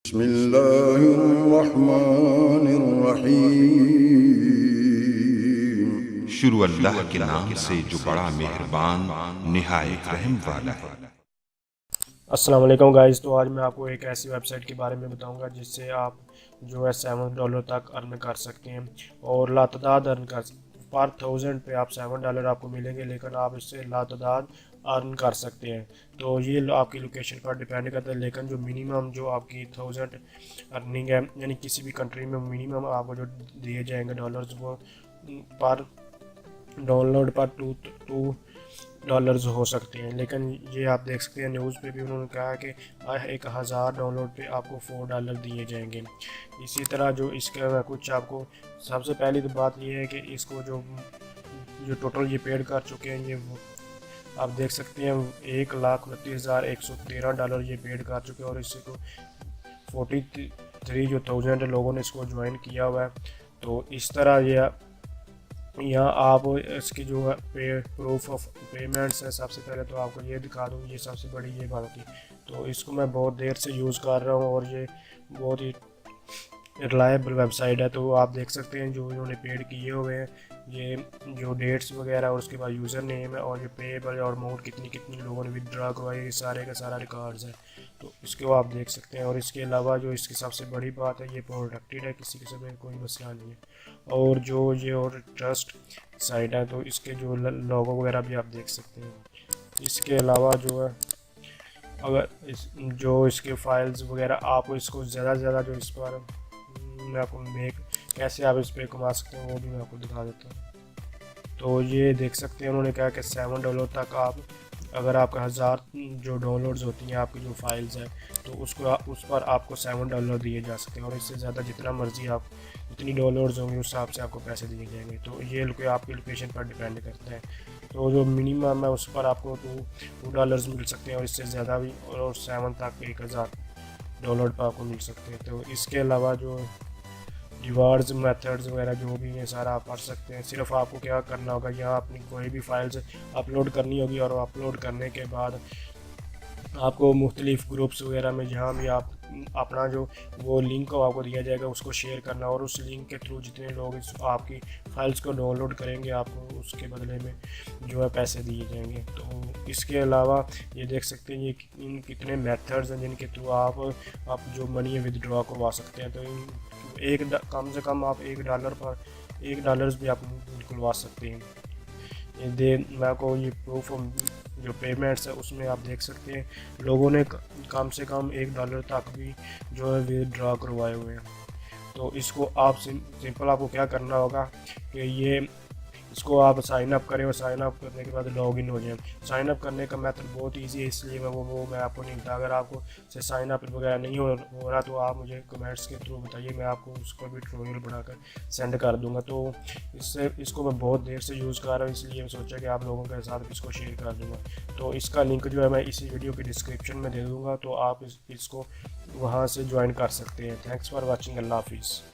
बिस्मिल्लाहिर्रहमानिर्रहीम। शुरू अल्लाह के नाम से जो बड़ा मेहरबान निहायत रहम वाला है। अस्सलाम वालेकुम गाइस। तो आज मैं आपको एक ऐसी वेबसाइट के बारे में बताऊंगा जिससे आप जो है $7 तक अर्न कर सकते हैं और लातदाद अर्न कर पर 1000 पे आप $7 आपको मिलेंगे, लेकिन आप इससे लातदाद अर्न कर सकते हैं। तो ये आपकी लोकेशन पर डिपेंड करता है, लेकिन जो मिनिमम जो आपकी 1000 अर्निंग है, यानी किसी भी कंट्री में मिनिमम आपको जो दिए जाएंगे डॉलर्स, वो पर डाउनलोड पर टू डॉलर्स हो सकते हैं। लेकिन ये आप देख सकते हैं न्यूज़ पे भी उन्होंने कहा कि 1000 डाउनलोड पे आपको $4 दिए जाएंगे। इसी तरह जो इसका कुछ आपको सबसे पहली तो बात ये है कि इसको जो जो टोटल ये पेड कर चुके हैं, ये आप देख सकते हैं $1,29,113 ये पेड कर चुके हैं और इसको 43,000 लोगों ने इसको ज्वाइन किया हुआ है। तो इस तरह ये यहाँ आप इसकी जो है प्रूफ ऑफ पेमेंट्स है, सबसे पहले तो आपको ये दिखा दूँ, ये सबसे बड़ी ये बात होती है। तो इसको मैं बहुत देर से यूज़ कर रहा हूँ और ये बहुत ही रिलायबल वेबसाइट है। तो आप देख सकते हैं जो इन्होंने पेड किए हुए हैं, ये जो डेट्स वगैरह और उसके बाद यूज़र नेम है और ये पेबल और अमाउंट कितनी कितनी लोगों ने विदड्रा करवाई, ये सारे का सारा रिकॉर्ड्स है। तो इसको आप देख सकते हैं। और इसके अलावा जो इसकी सबसे बड़ी बात है, ये प्रोटेक्टेड है, किसी किस्म में कोई मसला नहीं है। और जो ये और ट्रस्ट साइट है, तो इसके जो लोगो वगैरह भी आप देख सकते हैं। इसके अलावा जो है अगर जो इसके फाइल्स वगैरह आप इसको ज़्यादा से ज़्यादा जो इस पर मैं आपको कैसे आप इस पर कमा सकते हैं वो भी मैं आपको दिखा देता हूँ। तो ये देख सकते हैं उन्होंने कहा कि $7 तक आप, अगर आपका 1000 जो डाउनलोड्स होती हैं आपकी जो फाइल्स हैं, तो उस पर आपको $7 दिए जा सकते हैं और इससे ज़्यादा जितना मर्जी आप जितनी डाउनलोड्स होंगे उस हिसाब से आपको पैसे दिए जाएंगे। तो ये आपकी लोकेशन पर डिपेंड करता है। तो जो मिनिमम है उस पर आपको $2 मिल सकते हैं और इससे ज़्यादा भी, और 7 तक 1000 डाउनलोड पर आपको मिल सकते हैं। तो इसके अलावा जो रिवार्ड्स मेथड्स वगैरह जो भी है सारा आप पढ़ सकते हैं। सिर्फ आपको क्या करना होगा, यहाँ अपनी कोई भी फाइल्स अपलोड करनी होगी और अपलोड करने के बाद आपको मुख्तलिफ ग्रुप्स वगैरह में जहाँ भी आप अपना जो वो लिंक को आपको दिया जाएगा उसको शेयर करना, और उस लिंक के थ्रू जितने लोग आपकी फाइल्स को डाउनलोड करेंगे आपको उसके बदले में जो है पैसे दिए जाएंगे। तो इसके अलावा ये देख सकते हैं ये इन कितने मेथड्स हैं जिनके थ्रू आप जो मनी विदड्रॉ करवा सकते हैं। तो कम से कम आप $1 पर $1 भी आप निकलवा सकते हैं। मैं आपको ये प्रूफ जो पेमेंट्स है उसमें आप देख सकते हैं लोगों ने कम से कम $1 तक भी जो है विदड्रॉ करवाए हुए हैं। तो इसको आप सिंपल आपको क्या करना होगा कि इसको आप साइन अप करें और साइन अप करने के बाद लॉगिन हो जाएं। साइन अप करने का मेथड बहुत इजी है, इसलिए मैं आपको नहीं बता। अगर आपको से साइन अप वगैरह नहीं हो रहा तो आप मुझे कमेंट्स के थ्रू बताइए, मैं आपको उसको भी ट्यूटोरियल बनाकर सेंड कर दूंगा। तो इसको मैं बहुत देर से यूज़ कर रहा हूँ, इसलिए मैं सोचा कि आप लोगों के साथ इसको शेयर कर दूँगा। तो इसका लिंक जो है मैं इसी वीडियो की डिस्क्रिप्शन में दे दूँगा, तो आप इसको वहाँ से ज्वाइन कर सकते हैं। Thanks for watching. अल्लाह हाफिज़।